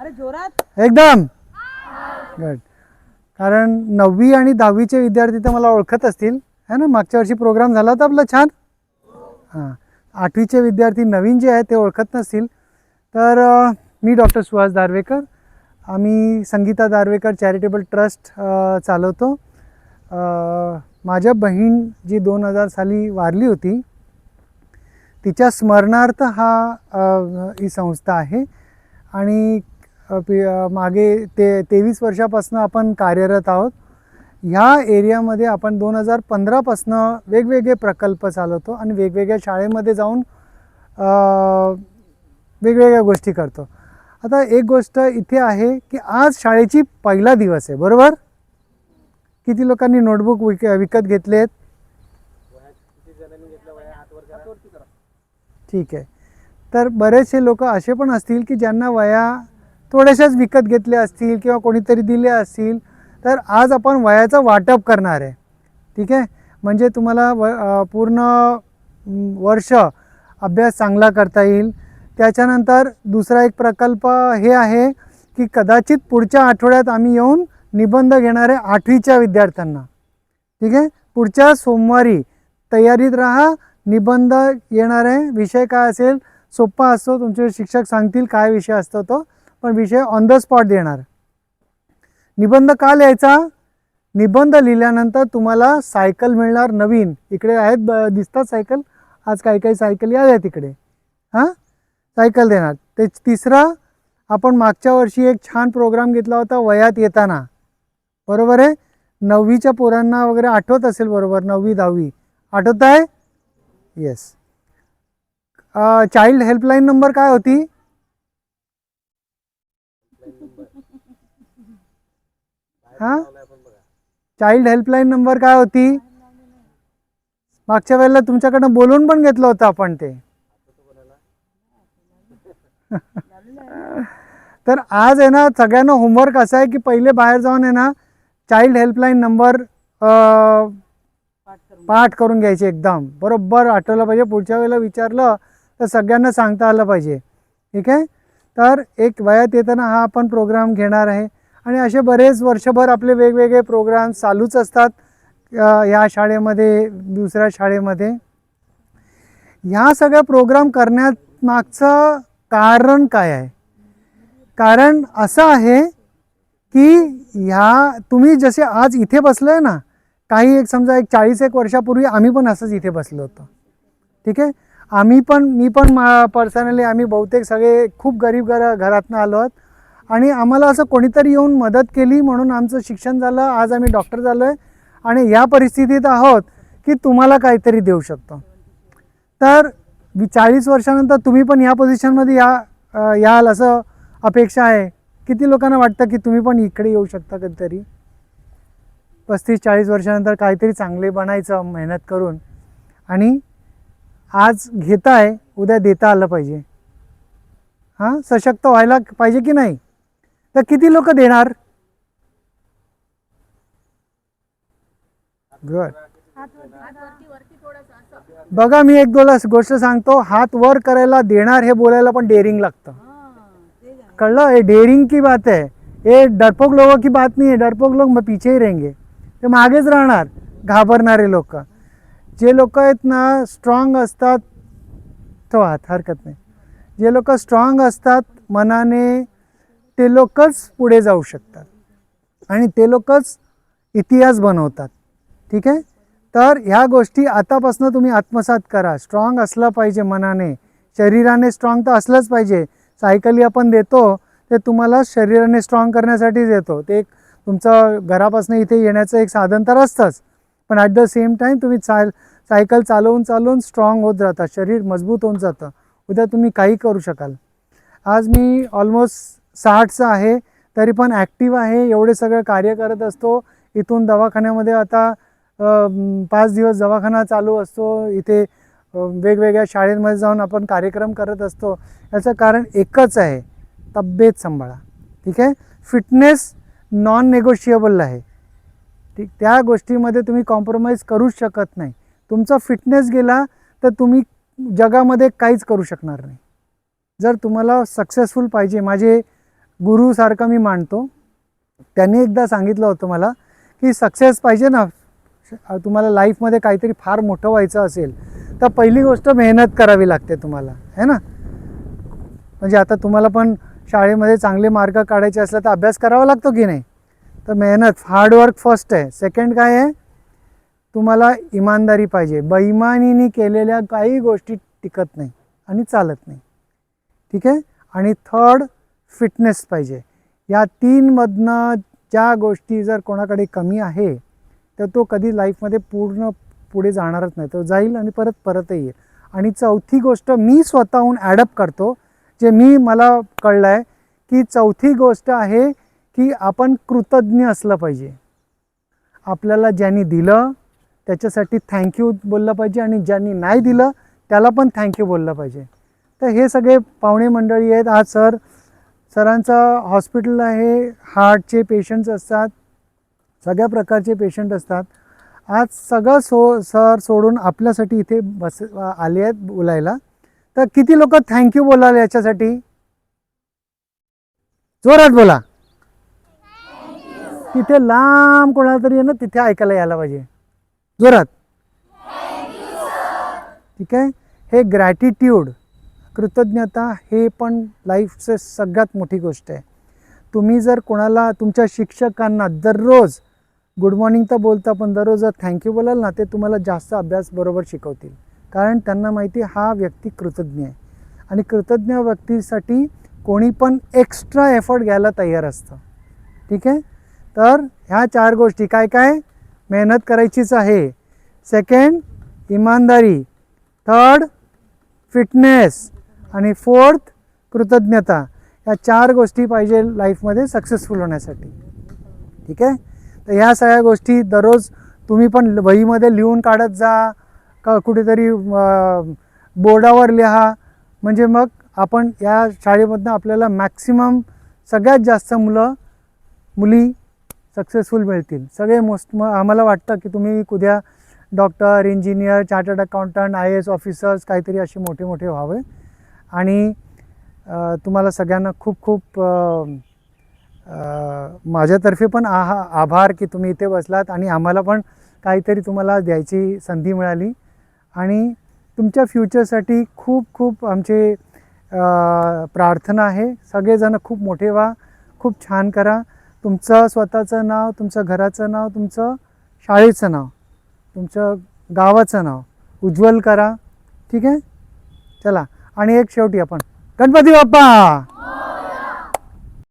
एकदम गुड. कारण 9वी आणि 10वीचे विद्यार्थी तर मला ओळखत असतील है ना, मागच्या वर्षी प्रोग्राम झाला होता आपला छान. हां, 8वीचे विद्यार्थी नवीन जे आहेत ते ओळखत नसतील. तर मी डॉक्टर सुहास दारवेकर, आम्ही संगीता दारवेकर चॅरिटेबल ट्रस्ट चालवतो. माझ्या बहीण जी 2000 साली वारली होती तिच्या स्मरणार्थ ही संस्था आहे. आणि मागे 23 वर्षापासून आपण कार्यरत आहोत. ह्या एरियामध्ये आपण 2015पासून वेगवेगळे प्रकल्प चालवतो आणि वेगवेगळ्या शाळेमध्ये जाऊन वेगवेगळ्या गोष्टी करतो. आता एक गोष्ट इथे आहे की आज शाळेची पहिला दिवस आहे, बरोबर? किती लोकांनी नोटबुक विकत घेतलेत? ठीक आहे. तर बरेचसे लोक असे पण असतील की ज्यांना वया थोड्याशाच विकत घेतल्या असतील किंवा कोणीतरी दिल्या असतील. तर आज आपण वयाचं वाटप करणार आहे. ठीक आहे, म्हणजे तुम्हाला पूर्ण वर्ष अभ्यास चांगला करता येईल. त्याच्यानंतर दुसरा एक प्रकल्प हे आहे की कदाचित पुढच्या आठवड्यात आम्ही येऊन निबंध घेणार आहे 8वीच्या विद्यार्थ्यांना. ठीक आहे, पुढच्या सोमवारी तयारीत राहा. निबंध येणार आहे. विषय काय असेल? सोप्पा असतो, तुमचे शिक्षक सांगतील काय विषय असतो तो, पण विषय ऑन द स्पॉट देणार. निबंध का लिहायचा? निबंध लिहिल्यानंतर तुम्हाला सायकल मिळणार नवीन. इकडे आहेत दिसतात सायकल, आज काही सायकली आहेत तिकडे. हां, सायकल देणार. ते तिसरा, आपण मागच्या वर्षी एक छान प्रोग्राम घेतला होता वयात येताना, बरोबर आहे? 9वीच्या पोरांना वगैरे आठवत असेल, बरोबर? 9वी 10वी आठवत आहे? येस. चाइल्ड हेल्पलाईन नंबर काय होती? हां, चाइल्ड हेल्पलाईन नंबर काय होती? मागच्या वेळेला तुमच्याकडनं बोलून पण घेतलं होतं आपण ते. तर आज आहे ना, सगळ्यांना होमवर्क असा आहे की पहिले बाहेर जाऊन आहे ना चाइल्ड हेल्पलाईन नंबर पाठ करून घ्यायचे. एकदम बरोबर आठवलं पाहिजे. पुढच्या वेळेला विचारलं तर सगळ्यांना सांगता आलं पाहिजे. ठीक आहे. तर एक वयात येताना हा आपण प्रोग्राम घेणार आहे. आणि असे बरेच वर्षभर आपले वेगवेगळे प्रोग्राम चालूच असतात या शाळेमध्ये, दुसऱ्या शाळेमध्ये. ह्या सगळ्या प्रोग्राम करण्यात मागचं कारण काय आहे? कारण असं आहे की तुम्ही जसे आज इथे बसलोय ना, काही एक समजा 40 वर्षापूर्वी आम्ही पण असंच इथे बसलो होतो. ठीक आहे. मी पण पर्सनली आम्ही बहुतेक सगळे खूप गरीब घरातनं आलो आहोत. आणि आम्हाला असं कोणीतरी येऊन मदत केली म्हणून आमचं शिक्षण झालं. आज आम्ही डॉक्टर झालो आहे आणि या परिस्थितीत आहोत की तुम्हाला काहीतरी देऊ शकतो. तर 40 वर्षानंतर तुम्ही पण या पोझिशनमध्ये याल असं अपेक्षा आहे. किती लोकांना वाटतं की तुम्ही पण इकडे येऊ शकता कधीतरी? 35-40 वर्षानंतर काहीतरी चांगले बनायचं मेहनत करून. आणि आज घेताय, उद्या देता आलं पाहिजे. हां, सशक्त व्हायला पाहिजे की नाही? तर किती लोक देणार? गुड. बघा, मी एक गोष्ट सांगतो. हात वर करायला देणार हे बोलायला पण डेअरिंग लागतं. कळलं? हे डेअरिंग की बात है. ये डरपोक लोगों की बात नहीं है. डरपोक लोग पीछे ही रहेंगे, ते मागेच राहणार, घाबरणारे लोक. जे लोक आहेत ना स्ट्रॉंग असतात, तो हरकत नाही. जे लोक स्ट्रॉंग असतात मनाने, ते लोकच पुढे जाऊ शकतात आणि ते लोकच इतिहास बनवतात. ठीक आहे. तर ह्या गोष्टी आतापासून तुम्ही आत्मसात करा. स्ट्रॉंग असलं पाहिजे मनाने, शरीराने स्ट्रॉंग तर असलंच पाहिजे. सायकली आपण देतो ते तुम्हाला शरीराने स्ट्रॉंग करण्यासाठीच देतो. ते एक तुमचं घरापासून इथे येण्याचं एक साधन तर असतंच, पण ॲट द सेम टाईम तुम्ही सायकल चालवून स्ट्रॉंग होत जाता, शरीर मजबूत होऊन जातं. उद्या तुम्ही काही करू शकाल. आज मी ऑलमोस्ट 60चा आहे, तरी पण ॲक्टिव्ह आहे. एवढे सगळं कार्य करत असतो. इथून दवाखान्यामध्ये आता 5 दिवस दवाखाना चालू असतो. इथे वेगवेगळ्या शाळेमध्ये जाऊन आपण कार्यक्रम करत असतो. याचं कारण एकच आहे, तब्येत सांभाळा. ठीक आहे. फिटनेस नॉन नेगोशिएबल आहे. ठीक, त्या गोष्टीमध्ये तुम्ही कॉम्प्रोमाइज करूच शकत नाही. तुमचा फिटनेस गेला तर तुम्ही जगामध्ये काहीच करू शकणार नाही. जर तुम्हाला सक्सेसफुल पाहिजे, माझे गुरुसारखा मी मानतो. त्यांनी एकदा सांगितलं होतं मला की सक्सेस पाहिजे ना, तुम्हाला लाईफमध्ये काहीतरी फार मोठं व्हायचं असेल तर पहिली गोष्ट मेहनत करावी लागते तुम्हाला, है ना. म्हणजे आता तुम्हाला पण शाळेमध्ये चांगले मार्क काढायचे असले तर अभ्यास करावा लागतो की नाही. तर मेहनत, हार्डवर्क फर्स्ट आहे. सेकंड काय आहे, तुम्हाला इमानदारी पाहिजे. बेईमानीने केलेल्या काही गोष्टी टिकत नाही आणि चालत नाही, ठीक आहे. आणि थर्ड फिटनेस पाहिजे. या तीनमधनं ज्या गोष्टी जर कोणाकडे कमी आहे तर तो कधी लाईफमध्ये पूर्ण पुढे जाणारच नाही. तो जाईल आणि परतही येईल. आणि चौथी गोष्ट मी स्वतःहून ॲडप्ट करतो, जे मला कळलं आहे की चौथी गोष्ट आहे की आपण कृतज्ञ असलं पाहिजे. आपल्याला ज्यांनी दिलं त्याच्यासाठी थँक्यू बोललं पाहिजे आणि ज्यांनी नाही दिलं त्याला पण थँक्यू बोललं पाहिजे. तर हे सगळे पाहुणे मंडळी आहेत. आज सरांचं हॉस्पिटल आहे. हार्टचे पेशंट्स असतात, सगळ्या प्रकारचे पेशंट असतात. आज सगळं सर सोडून आपल्यासाठी इथे आले आहेत बोलायला. तर किती लोक थँक्यू बोलाल याच्यासाठी? जोरात बोला. तिथे लांब कोणाला तरी आहे ना, तिथे ऐकायला यायला पाहिजे जोरात. ठीक आहे. हे ग्रॅटिट्यूड, कृतज्ञता, हे पण लाईफचं सगळ्यात मोठी गोष्ट आहे. तुम्ही जर कोणाला, तुमच्या शिक्षकांना दररोज गुड मॉर्निंग तर बोलता, पण दररोज जर थँक्यू बोलाल ना, ते तुम्हाला जास्त अभ्यास बरोबर शिकवतील. कारण त्यांना माहिती हा व्यक्ती कृतज्ञ आहे. आणि कृतज्ञ व्यक्तीसाठी कोणी पण एक्स्ट्रा एफर्ट घ्यायला तयार असतं. ठीक आहे. तर ह्या 4 गोष्टी काय काय? मेहनत करायचीच आहे. सेकंड इमानदारी, थर्ड फिटनेस आणि फोर्थ कृतज्ञता. या 4 गोष्टी पाहिजे लाईफमध्ये सक्सेसफुल होण्यासाठी. ठीक आहे. तर ह्या सगळ्या गोष्टी दररोज तुम्ही पण वहीमध्ये लिहून काढत जा, का कुठेतरी बोर्डावर लिहा. म्हणजे मग आपण या शाळेमधनं आपल्याला मॅक्सिमम सगळ्यात जास्त मुली सक्सेसफुल मिळतील. सगळे आम्हाला वाटतं की तुम्ही उद्या doctor, engineer, chartered accountant, IAS officers काहीतरी असे मोठे मोठे व्हावे. आणि तुम्हाला सगळ्यांना खूप खूप माझ्यातर्फे पण आभार की तुम्ही इथे बसलात आणि आम्हाला पण काहीतरी तुम्हाला द्यायची संधी मिळाली. आणि तुमच्या फ्युचरसाठी खूप खूप आमचे प्रार्थना आहे. सगळेजण खूप मोठे व्हा, खूप छान करा. तुमचं स्वतःचं नाव, तुमचं घराचं नाव, तुमचं शाळेचं नाव, तुमचं गावाचं नाव उज्ज्वल करा. ठीक आहे. चला. आणि एक शेवटी आपण गणपती बाप्पा